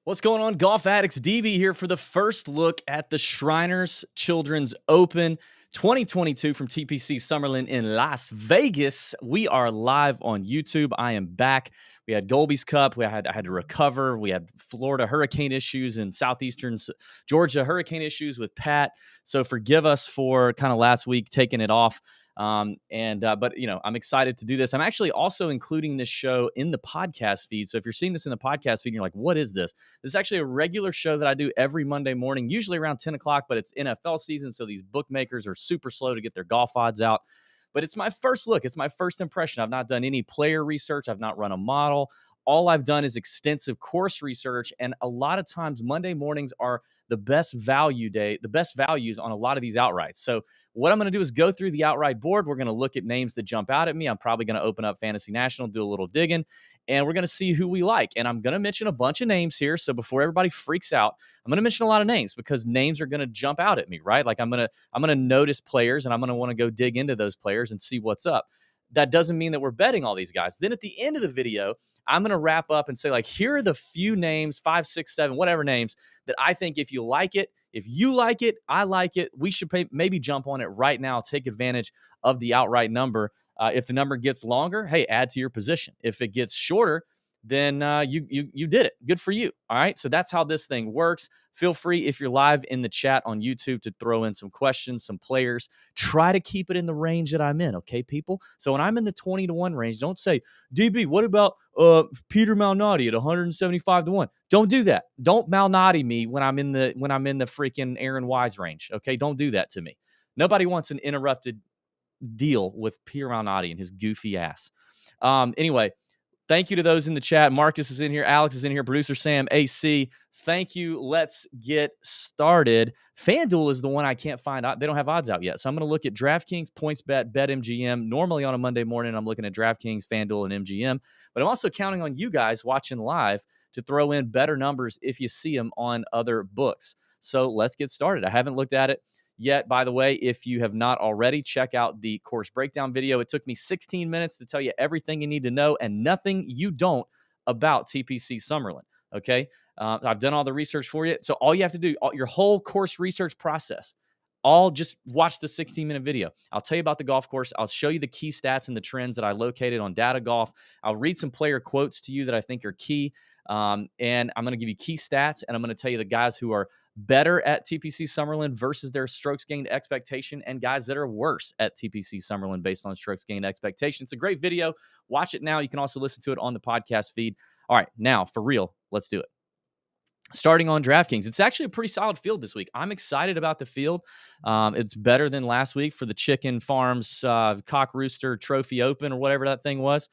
What's going on, golf addicts? DB here for the first look at the Shriners Children's Open 2022 from TPC Summerlin in Las Vegas. We are live on YouTube. I am back. We had Golby's Cup. I had to recover. We had Florida hurricane issues and southeastern Georgia hurricane issues with Pat. So forgive us for kind of last week taking it off. But I'm excited to do this. I'm actually also including this show in the podcast feed. So if you're seeing this in the podcast feed, and you're like, what is this? This is actually a regular show that I do every Monday morning, usually around 10 o'clock, but it's NFL season. So these bookmakers are super slow to get their golf odds out. But it's my first look. It's my first impression. I've not done any player research. I've not run a model. All I've done is extensive course research. And a lot of times Monday mornings are the best value day, the best values on a lot of these outrights. So what I'm going to do is go through the outright board. We're going to look at names that jump out at me. I'm probably going to open up Fantasy National, do a little digging, and we're going to see who we like. And I'm going to mention a bunch of names here. So before everybody freaks out, I'm going to mention a lot of names because names are going to jump out at me, right? Like I'm going to notice players, and I'm going to want to go dig into those players and see what's up. That doesn't mean that we're betting all these guys. Then at the end of the video, I'm going to wrap up and say, like, here are the few names, 5, 6, 7, whatever names, that I think if you like it, I like it, we should maybe jump on it right now, take advantage of the outright number. If the number gets longer, hey, add to your position. If it gets shorter, then you did it. Good for you. All right. So that's how this thing works. Feel free, if you're live in the chat on YouTube, to throw in some questions, some players. Try to keep it in the range that I'm in. Okay, people. So when I'm in the 20-1 range, don't say, DB, what about Peter Malnati at 175-1? Don't do that. Don't Malnati me when I'm in the freaking Aaron Wise range. Okay, don't do that to me. Nobody wants an interrupted deal with Peter Malnati and his goofy ass. Anyway. Thank you to those in the chat. Marcus is in here. Alex is in here. Producer Sam, AC. Thank you. Let's get started. FanDuel is the one I can't find. They don't have odds out yet. So I'm going to look at DraftKings, PointsBet, BetMGM. Normally on a Monday morning, I'm looking at DraftKings, FanDuel, and MGM. But I'm also counting on you guys watching live to throw in better numbers if you see them on other books. So let's get started. I haven't looked at it yet. By the way, if you have not already, check out the course breakdown video. It took me 16 minutes to tell you everything you need to know and nothing you don't about TPC Summerlin. Okay. I've done all the research for you. So all you have to do, your whole course research process, just watch the 16-minute video. I'll tell you about the golf course. I'll show you the key stats and the trends that I located on Data Golf. I'll read some player quotes to you that I think are key. And I'm going to give you key stats, and I'm going to tell you the guys who are better at TPC Summerlin versus their strokes gained expectation, and guys that are worse at TPC Summerlin based on strokes gained expectation. It's a great video. Watch it now. You can also listen to it on the podcast feed. All right, now for real, let's do it. Starting on DraftKings, it's actually a pretty solid field this week. I'm excited about the field. It's better than last week for the Chicken Farms Cock Rooster Trophy Open or whatever that thing was.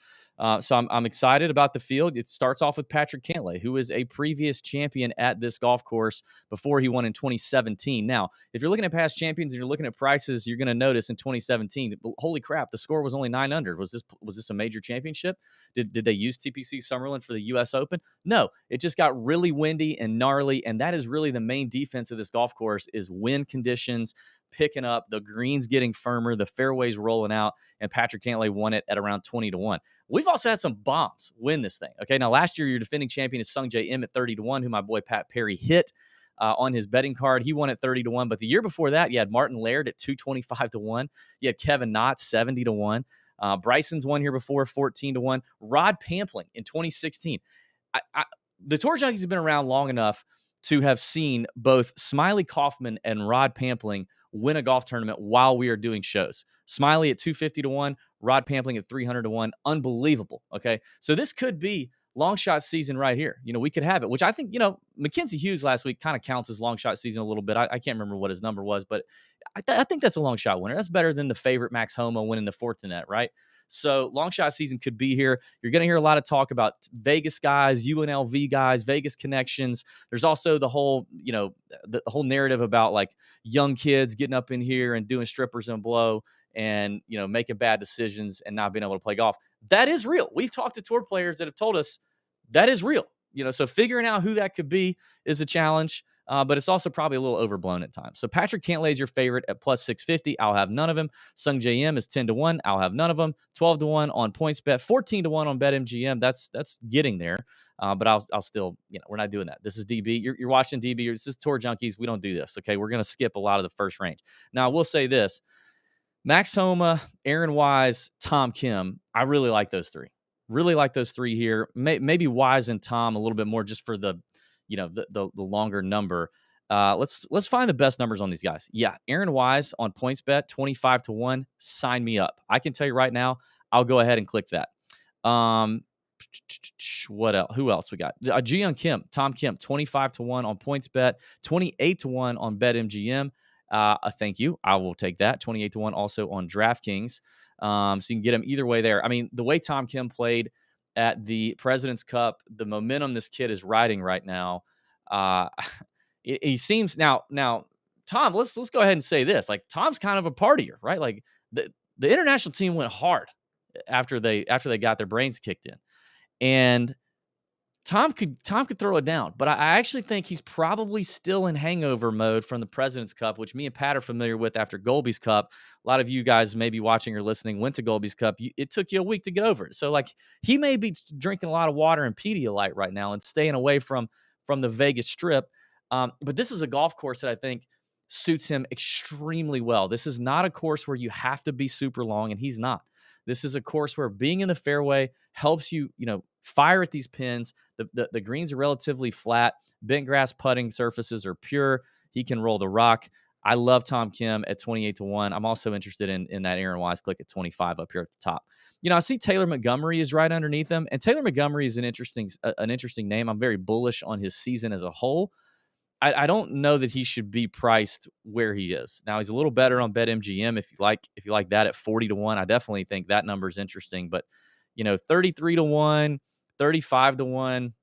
So I'm excited about the field. It starts off with Patrick Cantlay, who is a previous champion at this golf course before he won in 2017. Now, if you're looking at past champions and you're looking at prices, you're going to notice in 2017, holy crap, the score was only 9 under. Was this a major championship? Did they use TPC Summerlin for the U.S. Open? No, it just got really windy and gnarly, and that is really the main defense of this golf course is wind conditions picking up, the greens getting firmer, the fairways rolling out, and Patrick Cantlay won it at around 20-1. We've also had some bombs win this thing. Okay, now last year your defending champion is Sung J M at 30-1, who my boy Pat Perry hit on his betting card. He won at 30-1. But the year before that, you had Martin Laird at 225-1. You had Kevin Knott 70-1. Bryson's won here before 14-1. Rod Pampling in 2016. The Tour Junkies have been around long enough to have seen both Smiley Kaufman and Rod Pampling win a golf tournament while we are doing shows. Smiley at 250-1, Rod Pampling at 300-1. Unbelievable. Okay. So this could be long shot season right here. We could have it, which I think, Mackenzie Hughes last week kind of counts as long shot season a little bit. I can't remember what his number was, but I think that's a long shot winner. That's better than the favorite Max Homa winning the Fortinet, right? So long shot season could be here. You're going to hear a lot of talk about Vegas guys, UNLV guys, Vegas connections. There's also the whole, the whole narrative about like young kids getting up in here and doing strippers and blow and, making bad decisions and not being able to play golf. That is real. We've talked to tour players that have told us that is real. So figuring out who that could be is a challenge. but it's also probably a little overblown at times. So Patrick Cantlay is your favorite at plus 650. I'll have none of him. Sung JM is 10-1. I'll have none of them. 12-1 on PointsBet. 14-1 on BetMGM. That's getting there. But I'll still, we're not doing that. This is DB. You're watching DB. This is Tour Junkies. We don't do this. Okay, we're going to skip a lot of the first range. Now, I will say this: Max Homa, Aaron Wise, Tom Kim. I really like those three. Really like those three here. Maybe Wise and Tom a little bit more just for the longer number. Let's find the best numbers on these guys. Yeah, Aaron Wise on PointsBet, 25-1. Sign me up. I can tell you right now, I'll go ahead and click that. What else? Who else we got? Jiyoung Kim, Tom Kim, 25-1 on PointsBet, 28-1 on BetMGM. Thank you. I will take that. 28-1 also on DraftKings. So you can get him either way there. I mean, the way Tom Kim played at the President's Cup, the momentum this kid is riding right now. He seems now. Tom, let's go ahead and say this. Like, Tom's kind of a partier, right? Like the international team went hard after they got their brains kicked in. And Tom could throw it down, but I actually think he's probably still in hangover mode from the President's Cup, which me and Pat are familiar with after Golby's Cup. A lot of you guys maybe watching or listening went to Golby's Cup. It took you a week to get over it. So, like, he may be drinking a lot of water and Pedialyte right now and staying away from the Vegas Strip. But this is a golf course that I think suits him extremely well. This is not a course where you have to be super long, and he's not. This is a course where being in the fairway helps you, fire at these pins. The greens are relatively flat. Bent grass putting surfaces are pure. He can roll the rock. I love Tom Kim at 28-1. I'm also interested in that Aaron Wise click at 25 up here at the top. I see Taylor Montgomery is right underneath him, and Taylor Montgomery is an interesting name. I'm very bullish on his season as a whole. I don't know that he should be priced where he is. Now, he's a little better on BetMGM if you like that at 40-1. I definitely think that number is interesting. But 33-1, 35-1.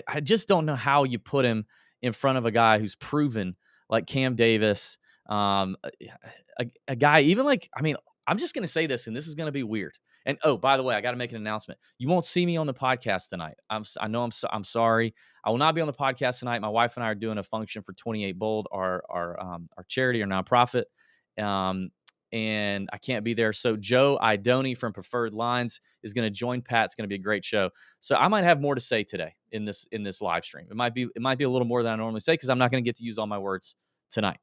I just don't know how you put him in front of a guy who's proven, like Cam Davis, a guy even like, I'm just going to say this, and this is going to be weird. And oh, by the way, I got to make an announcement. You won't see me on the podcast tonight. I'm sorry. I will not be on the podcast tonight. My wife and I are doing a function for 28 Bold, our charity or nonprofit, and I can't be there. So Joe Idoni from Preferred Lines is going to join Pat. It's going to be a great show. So I might have more to say today in this live stream. It might be a little more than I normally say because I'm not going to get to use all my words tonight.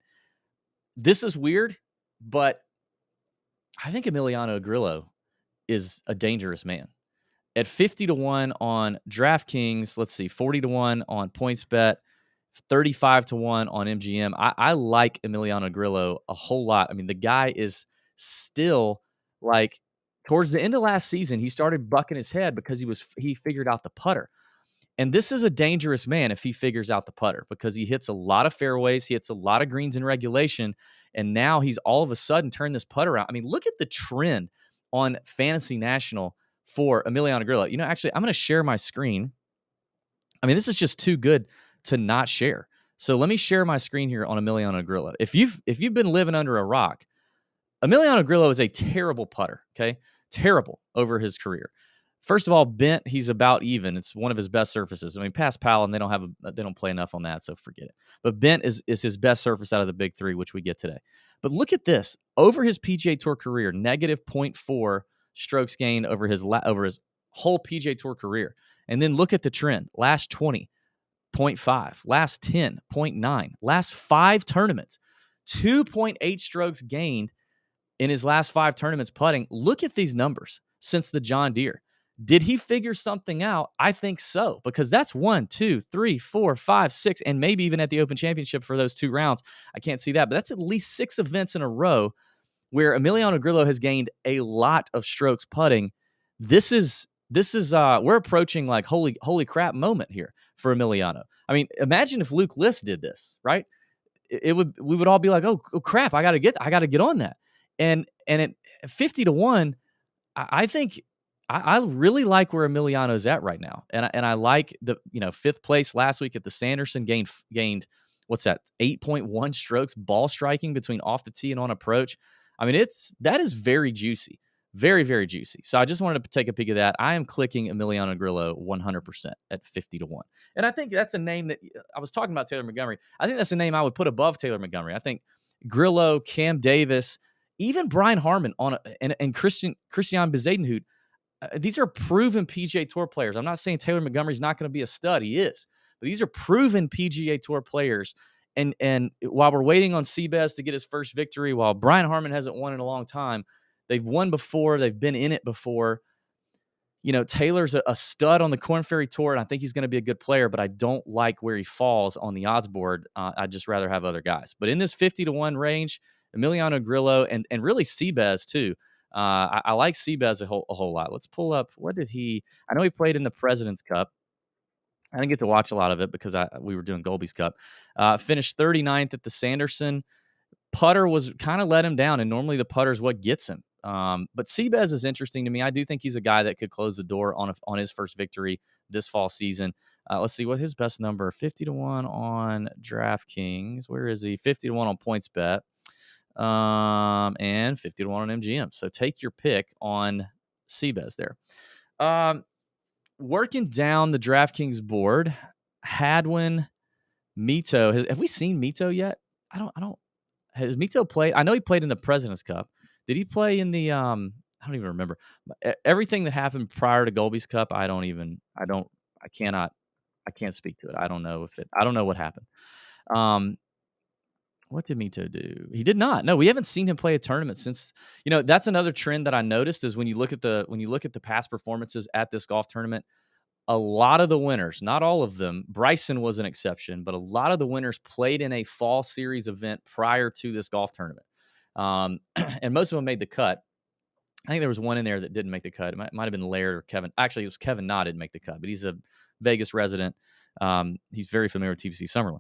This is weird, but I think Emiliano Grillo is a dangerous man. At 50-1 on DraftKings, let's see, 40-1 on PointsBet, 35-1 on MGM. I like Emiliano Grillo a whole lot. I mean, the guy is still, like, towards the end of last season, he started bucking his head because he figured out the putter. And this is a dangerous man if he figures out the putter because he hits a lot of fairways, he hits a lot of greens in regulation, and now he's all of a sudden turned this putter out. I mean, look at the trend on Fantasy National for Emiliano Grillo. Actually, I'm going to share my screen. I mean, this is just too good to not share. So let me share my screen here on Emiliano Grillo. If you've been living under a rock, Emiliano Grillo is a terrible putter, okay? Terrible over his career. First of all, bent, he's about even. It's one of his best surfaces. I mean, past Powell, and they don't play enough on that, so forget it. But bent is his best surface out of the big three, which we get today. But look at this. Over his PGA Tour career, negative 0.4 strokes gained over his whole PGA Tour career. And then look at the trend. Last 20, 0.5. Last 10, 0.9. Last 5 tournaments, 2.8 strokes gained in his last 5 tournaments putting. Look at these numbers since the John Deere. Did he figure something out? I think so, because that's 1, 2, 3, 4, 5, 6, and maybe even at the Open Championship for those 2 rounds. I can't see that, but that's at least 6 events in a row where Emiliano Grillo has gained a lot of strokes putting. This is we're approaching like holy crap moment here for Emiliano. I mean, imagine if Luke List did this, right? We would all be like, oh crap, I got to get on that. And at 50-1, I think I really like where Emiliano's at right now. And I like the 5th place last week at the Sanderson gained what's that, 8.1 strokes ball striking between off the tee and on approach. I mean, that is very juicy. Very, very juicy. So I just wanted to take a peek of that. I am clicking Emiliano Grillo 100% at 50 to 1. And I think that's a name that I was talking about Taylor Montgomery. I think that's a name I would put above Taylor Montgomery. I think Grillo, Cam Davis, even Brian Harmon and Christian Bezadenhout, these are proven PGA Tour players. I'm not saying Taylor Montgomery's not going to be a stud. He is. But these are proven PGA Tour players. And while we're waiting on Seabez to get his first victory, while Brian Harmon hasn't won in a long time, they've won before. They've been in it before. Taylor's a stud on the Korn Ferry Tour, and I think he's going to be a good player, but I don't like where he falls on the odds board. I'd just rather have other guys. But in this 50 to 1 range, Emiliano Grillo and really Seabez too. I like Seabez a whole lot. Let's pull up. What did he – I know he played in the President's Cup. I didn't get to watch a lot of it because we were doing Golby's Cup. Finished 39th at the Sanderson. Putter was kind of let him down, and normally the putter is what gets him. But Seabez is interesting to me. I do think he's a guy that could close the door on his first victory this fall season. Let's see what his best number: 50 to 1 on DraftKings. Where is he? 50 to 1 on PointsBet, and 50 to 1 on MGM. So take your pick on Seabez there. Working down the DraftKings board, Hadwin, Mito. Have we seen Mito yet? I don't. Has Mito played? I know he played in the President's Cup. Did he play in the? I don't even remember. Everything that happened prior to Golby's Cup, I can't speak to it. I don't know what happened. What did Mito do? He did not. No, we haven't seen him play a tournament since. That's another trend that I noticed is when you look at the past performances at this golf tournament, a lot of the winners, not all of them, Bryson was an exception, but a lot of the winners played in a fall series event prior to this golf tournament. And most of them made the cut. I think there was one in there that didn't make the cut. It might have been Laird or Kevin. Actually, it was Kevin Knott didn't make the cut, but he's a Vegas resident. He's very familiar with TPC Summerlin.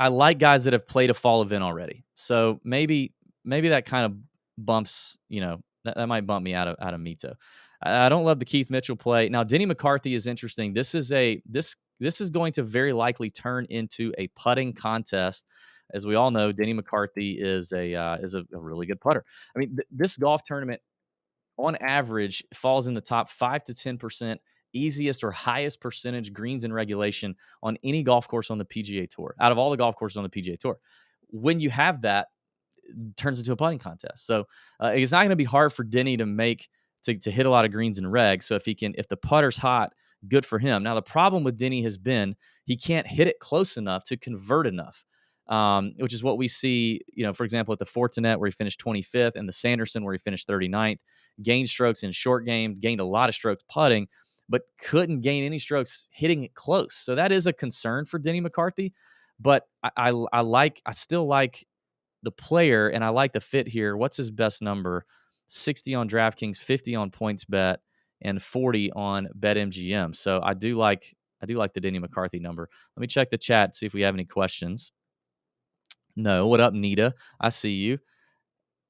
I like guys that have played a fall event already. So maybe that kind of bumps, that might bump me out of Mito. I don't love the Keith Mitchell play. Now, Denny McCarthy is interesting. This is going to very likely turn into a putting contest. As we all know, Denny McCarthy is a really good putter. I mean, this golf tournament, on average, falls in the top 5 to 10% easiest or highest percentage greens in regulation on any golf course on the PGA Tour, out of all the golf courses on the PGA Tour. When you have that, it turns into a putting contest. So it's not going to be hard for Denny to hit a lot of greens in reg. So if the putter's hot, good for him. Now, the problem with Denny has been he can't hit it close enough to convert enough. Which is what we see, for example, at the Fortinet where he finished 25th and the Sanderson where he finished 39th, gained strokes in short game, gained a lot of strokes putting, but couldn't gain any strokes hitting it close. So that is a concern for Denny McCarthy, but I still like the player and I like the fit here. What's his best number? 60 on DraftKings, 50 on PointsBet, and 40 on BetMGM. So I do like the Denny McCarthy number. Let me check the chat, see if we have any questions. No. What up, Nita? I see you.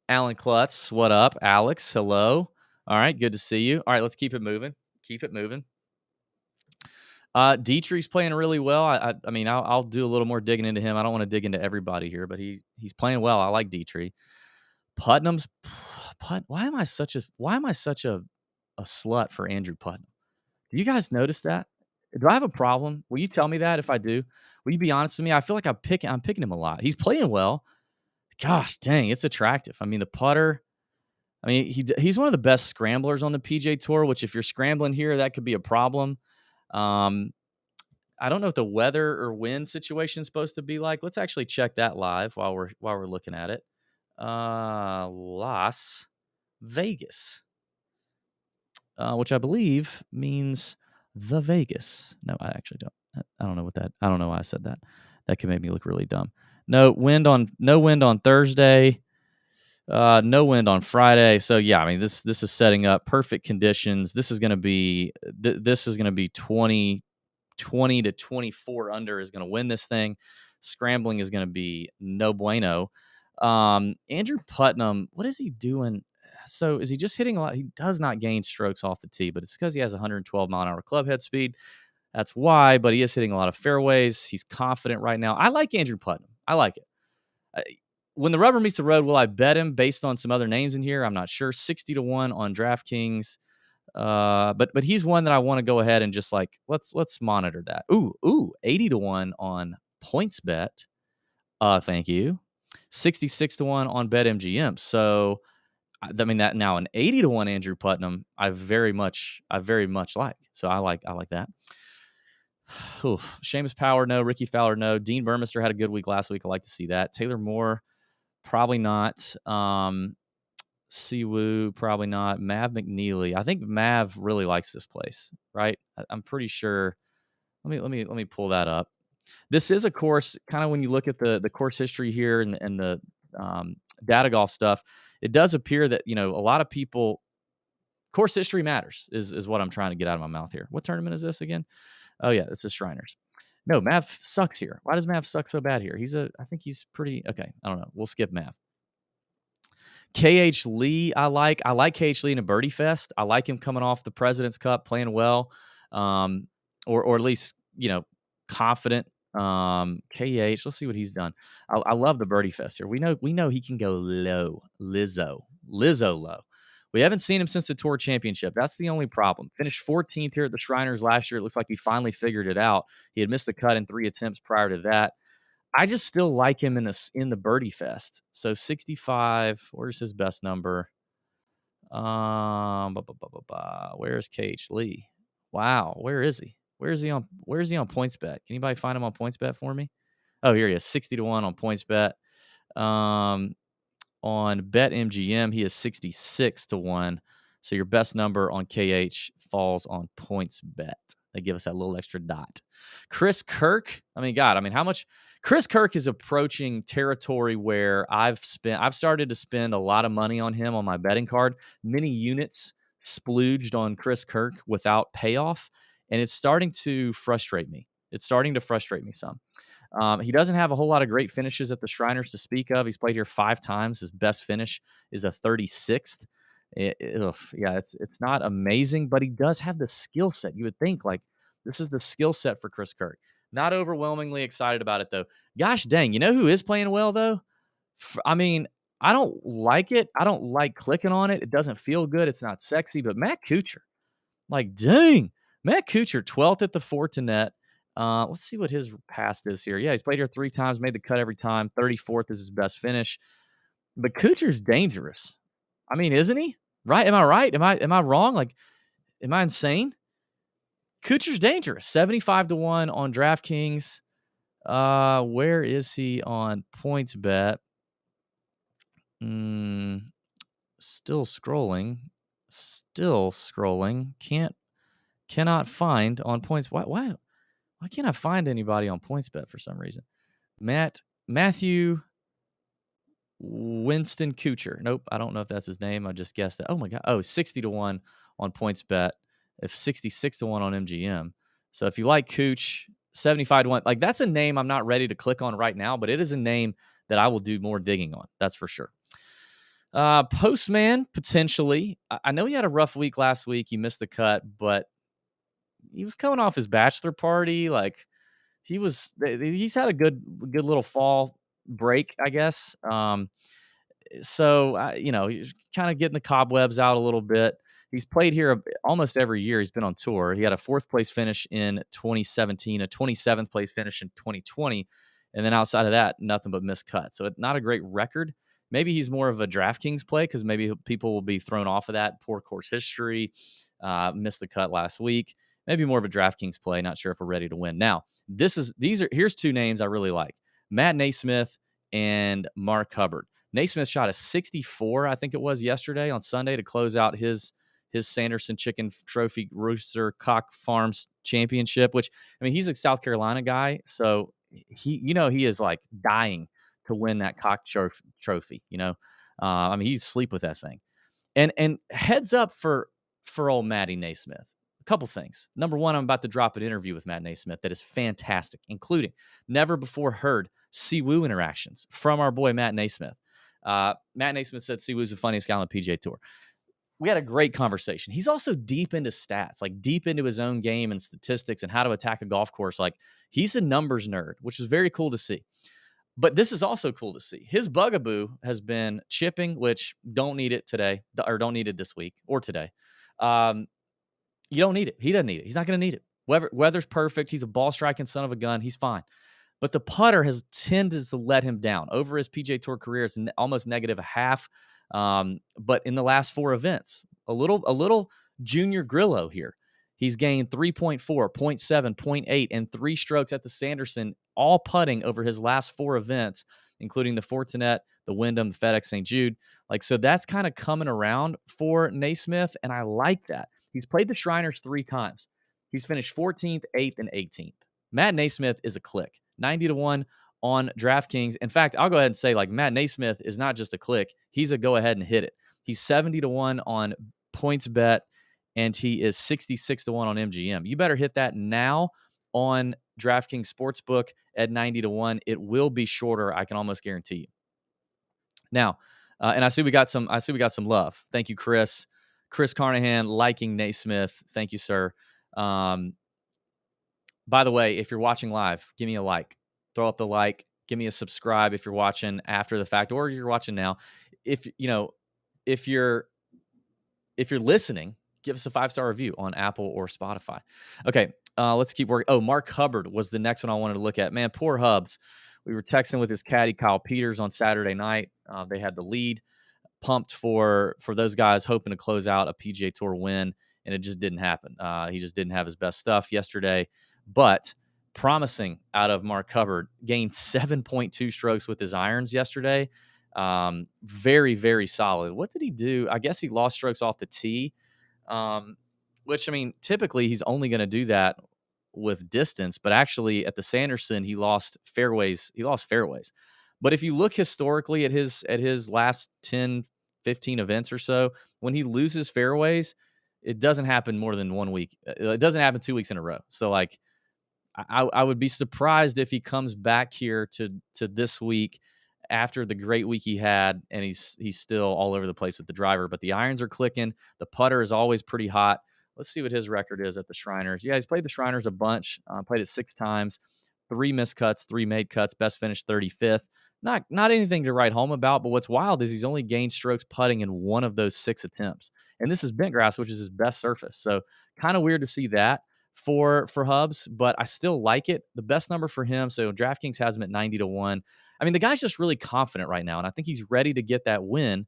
Alan Klutz, what up? Alex, hello. All right, good to see you. All right, let's keep it moving. Dietrich's playing really well. I mean, I'll do a little more digging into him. I don't want to dig into everybody here, but he's playing well. I like Dietrich. Putnam's Why am I such a slut for Andrew Putnam? Do you guys notice that? Do I have a problem? Will you tell me that if I do? Will you be honest with me? I feel like I'm picking him a lot. He's playing well. Gosh, dang, it's attractive. I mean, the putter. I mean, he's one of the best scramblers on the PGA Tour. Which, if you're scrambling here, that could be a problem. I don't know what the weather or wind situation is supposed to be like. Let's actually check that live while we're looking at it. Las Vegas, which I believe means the Vegas. No, I actually don't. I don't know what that. I don't know why I said that. That could make me look really dumb. No wind on Thursday. No wind on Friday. So yeah, I mean this is setting up perfect conditions. This is going to be 20 to 24 under is going to win this thing. Scrambling is going to be no bueno. Andrew Putnam, what is he doing? So is he just hitting a lot? He does not gain strokes off the tee, but it's because he has 112 mile an hour club head speed. That's why, but he is hitting a lot of fairways. He's confident right now. I like Andrew Putnam. I like it. when the rubber meets the road, will I bet him based on some other names in here? I'm not sure. 60-1 on DraftKings. But he's one that I want to go ahead and just like let's monitor that. Ooh, 80-1 on PointsBet. Thank you. 66-1 on BetMGM. So I mean that now an 80-1 Andrew Putnam, I very much like. So I like that. Oof. Seamus Power, no. Ricky Fowler, no. Dean Burmester had a good week last week. I like to see that. Taylor Moore, probably not. Siwoo, probably not. Mav McNeely. I think Mav really likes this place, right? I'm pretty sure. Let me pull that up. This is a course, kind of when you look at the course history here and the data golf stuff, it does appear that, a lot of people, course history matters is what I'm trying to get out of my mouth here. What tournament is this again? Oh yeah, it's the Shriners. No, Mav sucks here. Why does Mav suck so bad here? I think he's pretty, okay. I don't know. We'll skip Mav. KH Lee, I like KH Lee in a birdie fest. I like him coming off the President's Cup, playing well, or at least, confident. KH, let's see what he's done. I love the birdie fest here. We know he can go low, Lizzo low. We haven't seen him since the Tour Championship. That's the only problem. Finished 14th here at the Shriners last year. It looks like he finally figured it out. He had missed the cut in 3 attempts prior to that. I just still like him in the birdie fest. So 65. Where's his best number? Where's KH Lee? Wow, where is he? Where is he on PointsBet? Can anybody find him on PointsBet for me? Oh, here he is, 60-1 on PointsBet. On BetMGM, he is 66-1. So your best number on KH falls on PointsBet. They give us that little extra dot. Chris Kirk. How much? Chris Kirk is approaching territory where I've started to spend a lot of money on him on my betting card. Many units splooged on Chris Kirk without payoff, and it's starting to frustrate me. Some. He doesn't have a whole lot of great finishes at the Shriners to speak of. He's played here 5 times. His best finish is a 36th. It's not amazing, but he does have the skill set. You would think like this is the skill set for Chris Kirk. Not overwhelmingly excited about it though. Gosh dang, you know who is playing well though? I don't like it. I don't like clicking on it. It doesn't feel good. It's not sexy. But Matt Kuchar, like dang, Matt Kuchar, 12th at the Fortinet. Let's see what his past is here. Yeah, he's played here 3 times, made the cut every time. 34th is his best finish. But Kuchar's dangerous. Isn't he? Right? Am I right? Am I wrong? Like, am I insane? Kuchar's dangerous. 75-1 on DraftKings. Where is he on PointsBet? Still scrolling. Cannot find on points. Why can't I find anybody on PointsBet for some reason? Matthew Winston Kuchar. Nope, I don't know if that's his name. I just guessed that. Oh my God. Oh, 60-1 on PointsBet. If 66-1 on MGM. So if you like Cooch, 75-1. Like that's a name I'm not ready to click on right now, but it is a name that I will do more digging on. That's for sure. Postman, potentially. I know he had a rough week last week. He missed the cut, but he was coming off his bachelor party. Like he's had a good little fall break, I guess. So he's kind of getting the cobwebs out a little bit. He's played here almost every year. He's been on tour. He had a 4th place finish in 2017, a 27th place finish in 2020. And then outside of that, nothing but missed cut. So not a great record. Maybe he's more of a DraftKings play because maybe people will be thrown off of that. Poor course history, missed the cut last week. Maybe more of a DraftKings play. Not sure if we're ready to win. Now, here's 2 names I really like. Matt Naismith and Mark Hubbard. Naismith shot a 64, I think it was yesterday on Sunday to close out his Sanderson Chicken Trophy Rooster Cock Farms Championship, which, he's a South Carolina guy. So he is like dying to win that cock trophy, he'd sleep with that thing. And heads up for old Matty Naismith. A couple things. Number one, I'm about to drop an interview with Matt Naismith that is fantastic, including never before heard Siwoo interactions from our boy Matt Naismith. Matt Naismith said Siwoo's the funniest guy on the PGA Tour. We had a great conversation. He's also deep into stats, like deep into his own game and statistics and how to attack a golf course. Like he's a numbers nerd, which is very cool to see. But this is also cool to see. His bugaboo has been chipping, which don't need it today, or don't need it this week or today. Um, you don't need it. He doesn't need it. He's not going to need it. Weather's perfect. He's a ball striking son of a gun. He's fine. But the putter has tended to let him down. Over his PGA Tour career, it's almost negative a half. But in the last 4 events, a little Junior Grillo here. He's gained 3.4, 0.7, 0.8, and 3 strokes at the Sanderson, all putting over his last 4 events, including the Fortinet, the Wyndham, the FedEx St. Jude. So that's kind of coming around for Naismith, and I like that. He's played the Shriners 3 times. He's finished 14th, 8th, and 18th. Matt Naismith is a click. 90-1 on DraftKings. In fact, I'll go ahead and say, Matt Naismith is not just a click. He's a go ahead and hit it. He's 70-1 on PointsBet, and he is 66-1 on MGM. You better hit that now on DraftKings Sportsbook at 90-1. It will be shorter, I can almost guarantee you. Now, and I see we got some love. Thank you, Chris. Chris Carnahan liking Naismith. Thank you, sir. By the way, if you're watching live, give me a like. Throw up the like. Give me a subscribe if you're watching after the fact, or you're watching now. If you're listening, give us a 5-star review on Apple or Spotify. Okay, let's keep working. Oh, Mark Hubbard was the next one I wanted to look at. Man, poor Hubs. We were texting with his caddy Kyle Peters on Saturday night. They had the lead. Pumped for those guys, hoping to close out a PGA Tour win, and it just didn't happen. He just didn't have his best stuff yesterday. But promising out of Mark Hubbard, gained 7.2 strokes with his irons yesterday. Very, very solid. What did he do? I guess he lost strokes off the tee, which, I mean, typically he's only going to do that with distance. But actually at the Sanderson, he lost fairways. But if you look historically at his last 10, 15 events or so, when he loses fairways, it doesn't happen more than 1 week. It doesn't happen 2 weeks in a row. So, I would be surprised if he comes back here to this week after the great week he had, and he's still all over the place with the driver. But the irons are clicking. The putter is always pretty hot. Let's see what his record is at the Shriners. Yeah, he's played the Shriners a bunch. Played it 6 times. 3 missed cuts, 3 made cuts. Best finish 35th. Not anything to write home about, but what's wild is he's only gained strokes putting in 1 of those 6 attempts. And this is bent grass, which is his best surface. So kind of weird to see that for Hubs, but I still like it. The best number for him, so DraftKings has him at 90-1. I mean, the guy's just really confident right now, and I think he's ready to get that win.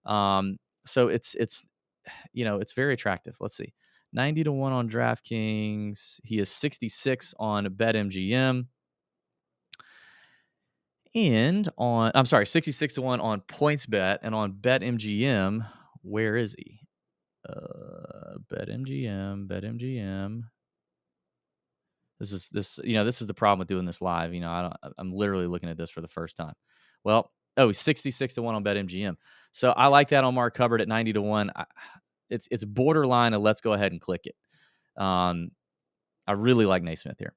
So it's very attractive. Let's see. 90-1 on DraftKings. He is 66 on BetMGM. And 66-1 on PointsBet, and on BetMGM, where is he? BetMGM. This is the problem with doing this live. I'm literally looking at this for the first time. Well, he's 66-1 on BetMGM. So I like that on Mark Hubbard at 90-1. It's borderline of let's go ahead and click it. I really like Naismith here.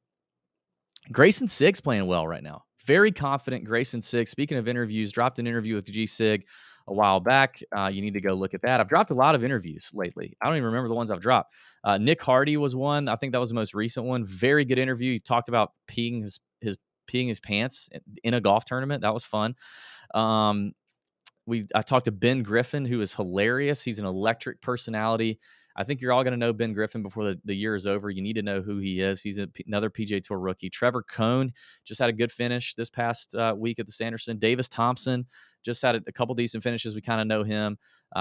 Grayson Sig's playing well right now. Very confident Grayson Sig. Speaking of interviews, dropped an interview with G Sig a while back. You need to go look at that. I've dropped a lot of interviews lately. I don't even remember the ones I've dropped. Nick Hardy was one. I think that was the most recent one. Very good interview. He talked about peeing his pants in a golf tournament. That was fun. I talked to Ben Griffin, who is hilarious. He's an electric personality. I think you're all going to know Ben Griffin before the year is over. You need to know who he is. He's another PGA Tour rookie. Trevor Cohn just had a good finish this past week at the Sanderson. Davis Thompson just had a couple decent finishes. We kind of know him.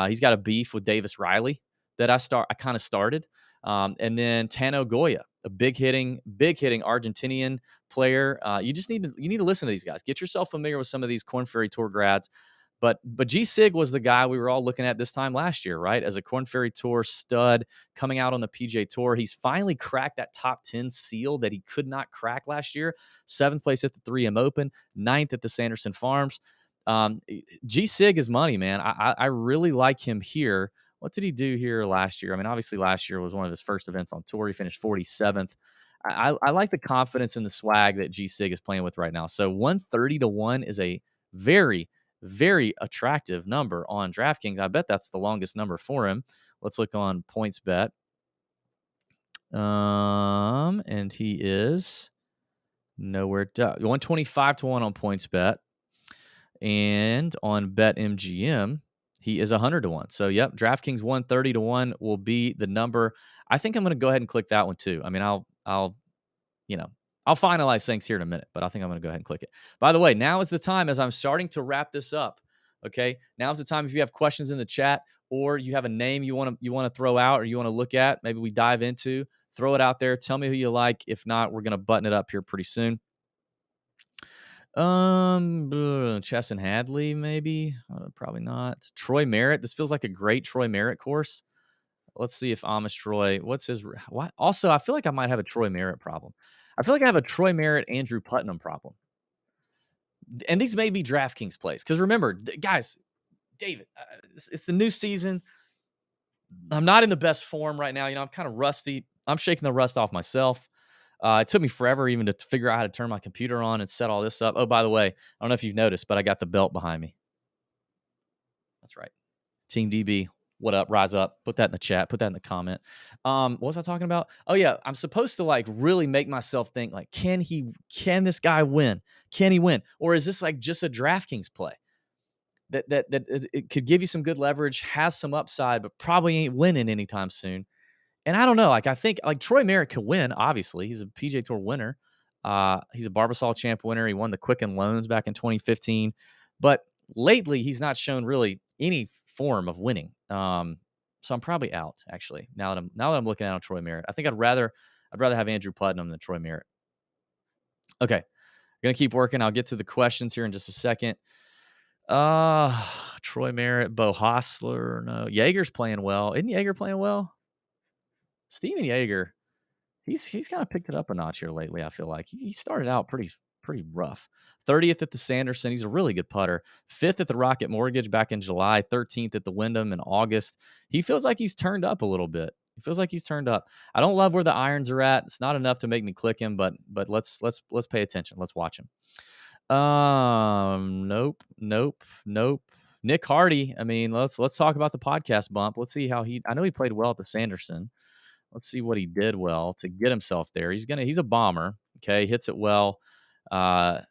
He's got a beef with Davis Riley that I kind of started. And then Tano Goya, a big hitting Argentinian player. You need to listen to these guys. Get yourself familiar with some of these Korn Ferry Tour grads. But G Sig was the guy we were all looking at this time last year, right? As a Korn Ferry Tour stud coming out on the PGA Tour. He's finally cracked that top 10 seal that he could not crack last year. 7th place at the 3M Open, 9th at the Sanderson Farms. G Sig is money, man. I really like him here. What did he do here last year? I mean, obviously last year was one of his first events on tour. He finished 47th. I like the confidence and the swag that G Sig is playing with right now. So 130-1 is a very, very attractive number on DraftKings. I bet that's the longest number for him. Let's look on PointsBet. And he is Nowhere to 125 to 1 on PointsBet. And on BetMGM, he is 100 to 1. So, yep, DraftKings 130 to 1 will be the number. I think I'm going to go ahead and click that one too. I mean, you know, I'll finalize things here in a minute, but I think I'm going to go ahead and click it. By the way, now is the time as I'm starting to wrap this up. Okay, now's the time if you have questions in the chat or you have a name you want to throw out or you want to look at, maybe we dive into, throw it out there. Tell me who you like. If not, we're going to button it up here pretty soon. Chesson Hadley, maybe. Probably not. Troy Merritt. This feels like a great Troy Merritt course. Let's see if Amish Troy. What's his? Why? Also, I feel like I might have a Troy Merritt problem. I feel like I have a Troy Merritt, Andrew Putnam problem. And these may be DraftKings plays because remember, guys, David, it's the new season. I'm not in the best form right now. You know, I'm kind of rusty. I'm shaking the rust off myself. It took me forever even to figure out how to turn my computer on and set all this up. Oh, by the way, I don't know if you've noticed, but I got the belt behind me. That's right. Team DB, what up? Rise up. Put that in the chat. Put that in the comment. What was I talking about? Oh, yeah. I'm supposed to like really make myself think like, can this guy win? Can he win? Or is this like just a DraftKings play that it could give you some good leverage, has some upside, but probably ain't winning anytime soon? And I don't know, like, I think, like, Troy Merritt could win, obviously. He's a PGA Tour winner. He's a Barbasol Champ winner. He won the Quicken Loans back in 2015. But lately, he's not shown really any form of winning. So I'm probably out, actually, now that I'm looking at Troy Merritt. I think I'd rather have Andrew Putnam than Troy Merritt. Okay. Gonna keep working. I'll get to the questions here in just a second. Troy Merritt, Bo Hostler. No. Jaeger's playing well. Isn't Jaeger playing well? Steven Jaeger, he's kind of picked it up a notch here lately, I feel like. He started out pretty rough. 30th at the Sanderson. He's a really good putter. 5th at the Rocket Mortgage back in July. 13th at the Wyndham in August. He feels like he's turned up a little bit. He feels like he's turned up. I don't love where the irons are at. It's not enough to make me click him, but let's pay attention. Let's watch him. Nope. Nick Hardy. I mean, let's talk about the podcast bump. Let's see how I know he played well at the Sanderson. Let's see what he did well to get himself there. He's a bomber. Okay. Hits it well. Finished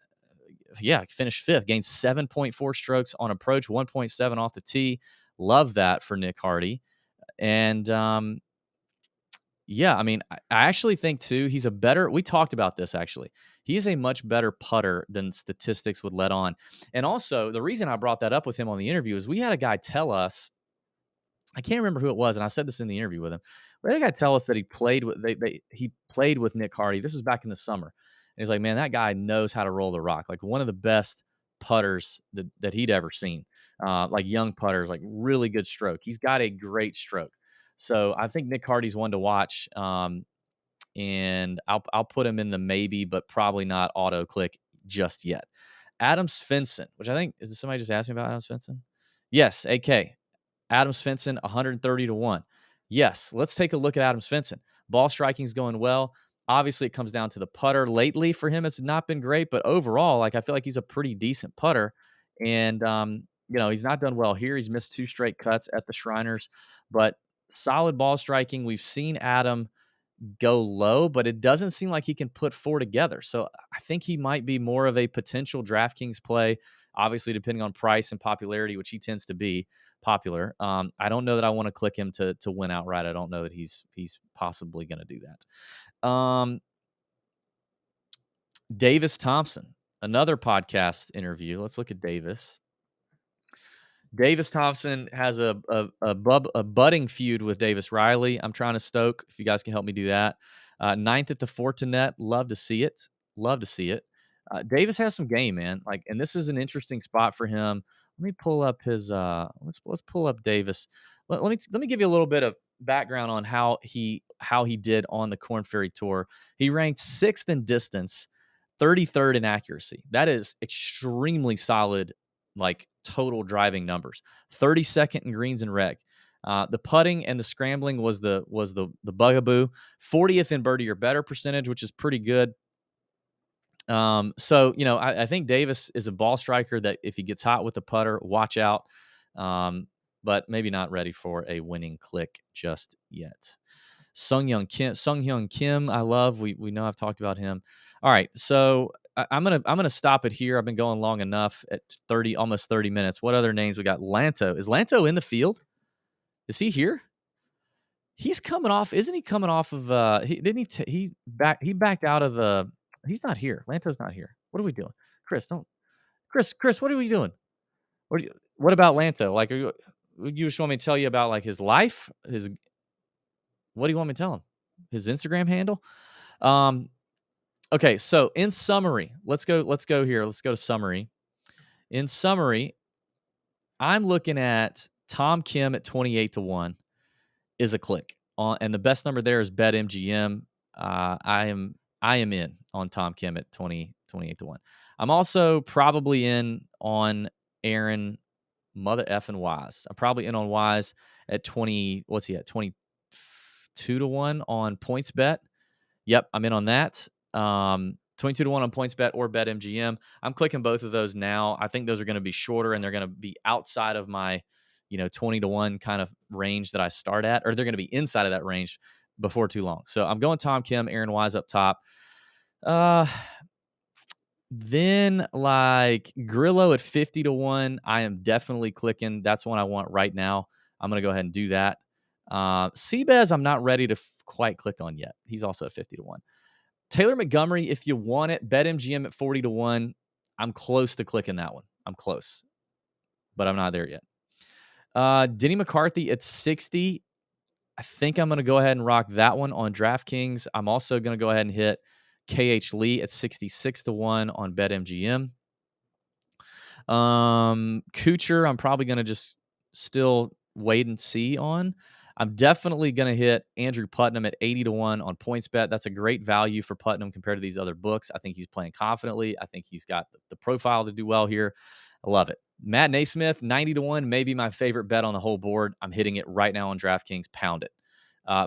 5th, gained 7.4 strokes on approach, 1.7 off the tee. Love that for Nick Hardy. And, I mean, I actually think too, we talked about this actually. He is a much better putter than statistics would let on. And also the reason I brought that up with him on the interview is we had a guy tell us, I can't remember who it was, and I said this in the interview with him. We had a guy tell us that he played with Nick Hardy. This was back in the summer. And he's like, man, that guy knows how to roll the rock. Like one of the best putters that he'd ever seen. Like young putters, like really good stroke. He's got a great stroke. So I think Nick Hardy's one to watch. And I'll put him in the maybe, but probably not auto click just yet. Adam Svensson, which I think, did somebody just ask me about Adam Svensson? Yes, AK. Adam Svensson, 130 to 1. Yes, let's take a look at Adam Svensson. Ball striking's going well. Obviously, it comes down to the putter. Lately, for him, it's not been great, but overall, like I feel like he's a pretty decent putter. And he's not done well here. He's missed 2 straight cuts at the Shriners, but solid ball striking. We've seen Adam go low, but it doesn't seem like he can put 4 together. So I think he might be more of a potential DraftKings play, obviously depending on price and popularity, which he tends to be popular. I don't know that I want to click him to win outright. I don't know that he's possibly going to do that. Davis Thompson, another podcast interview. Let's look at Davis. Davis Thompson has a budding feud with Davis Riley. I'm trying to stoke. If you guys can help me do that. 9th at the Fortinet. Love to see it. Davis has some game, man. Like, and this is an interesting spot for him. Let me pull up his. Let's pull up Davis. Let me give you a little bit of background on how he did on the Korn Ferry Tour. He ranked 6th in distance, 33rd in accuracy. That is extremely solid. Like total driving numbers, 32nd in greens and reg. The putting and the scrambling was the bugaboo. 40th in birdie or better percentage, which is pretty good. So I think Davis is a ball striker that if he gets hot with the putter, watch out. But maybe not ready for a winning click just yet. Sung Hyun Kim, I love. We know I've talked about him. All right, so I'm gonna stop it here. I've been going long enough at 30, almost 30 minutes. What other names we got? Lanto. Is Lanto in the field? Is he here? He's coming off, isn't he coming off of he didn't he he backed out of the he's not here. Lanto's not here. What are we doing? Chris, don't Chris, what are we doing? What about Lanto? Like you just want me to tell you about like his life? What do you want me to tell him? His Instagram handle? Um okay, so in summary, let's go here. Let's go to summary. In summary, I'm looking at Tom Kim at 28-1 is a click. And the best number there is BetMGM. I am in on Tom Kim at 28-1. I'm also probably in on Aaron Mother effing Wise. I'm probably in on Wise at 20. What's he at? 22-1 on points bet. Yep, I'm in on that. 22-1 on points bet or BetMGM. I'm clicking both of those now. I think those are going to be shorter and they're going to be outside of my 20-1 kind of range that I start at, or they're going to be inside of that range before too long. So I'm going Tom Kim, Aaron Wise up top. Then like Grillo at 50-1, I am definitely clicking. That's one I want right now. I'm going to go ahead and do that. Seabez, I'm not ready to quite click on yet. He's also at 50-1. Taylor Montgomery, if you want it, BetMGM at 40-1. I'm close to clicking that one. I'm close, but I'm not there yet. Denny McCarthy at 60. I think I'm going to go ahead and rock that one on DraftKings. I'm also going to go ahead and hit KH Lee at 66-1 on BetMGM. Kuchar, I'm probably going to just still wait and see on. I'm definitely going to hit Andrew Putnam at 80-1 on PointsBet. That's a great value for Putnam compared to these other books. I think he's playing confidently. I think he's got the profile to do well here. I love it. Matt Naismith, 90-1, maybe my favorite bet on the whole board. I'm hitting it right now on DraftKings. Pound it.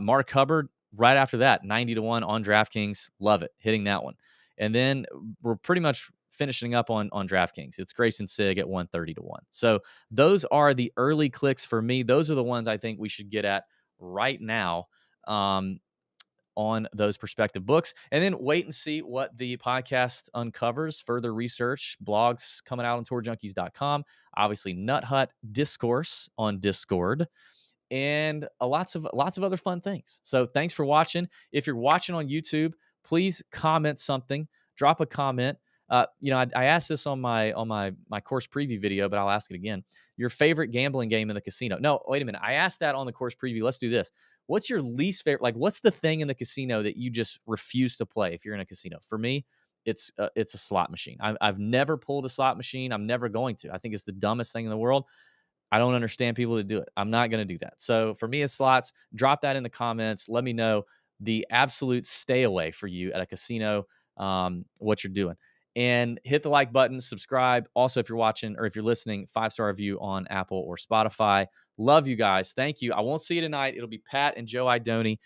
Mark Hubbard, right after that, 90-1 on DraftKings. Love it. Hitting that one. And then we're pretty much finishing up on DraftKings. It's Grayson Sigg at 130-1. So those are the early clicks for me. Those are the ones I think we should get at right now on those prospective books. And then wait and see what the podcast uncovers. Further research, blogs coming out on tourjunkies.com. Obviously, Nut Hut Discourse on Discord. And lots of other fun things. So thanks for watching. If you're watching on YouTube, please comment something. Drop a comment. I asked this on my course preview video, but I'll ask it again. Your favorite gambling game in the casino? No, wait a minute. I asked that on the course preview. Let's do this. What's your least favorite? Like, what's the thing in the casino that you just refuse to play if you're in a casino? For me, it's a slot machine. I've never pulled a slot machine. I'm never going to. I think it's the dumbest thing in the world. I don't understand people that do it. I'm not going to do that. So for me, it's slots. Drop that in the comments. Let me know the absolute stay away for you at a casino, what you're doing. And hit the like button, subscribe. Also, if you're watching or if you're listening, 5-star review on Apple or Spotify. Love you guys. Thank you. I won't see you tonight. It'll be Pat and Joe Idoni.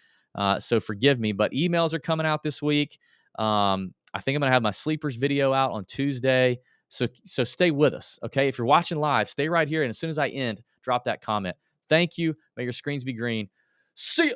So forgive me, but emails are coming out this week. I think I'm going to have my sleepers video out on Tuesday. So stay with us, okay? If you're watching live, stay right here. And as soon as I end, drop that comment. Thank you. May your screens be green. See ya.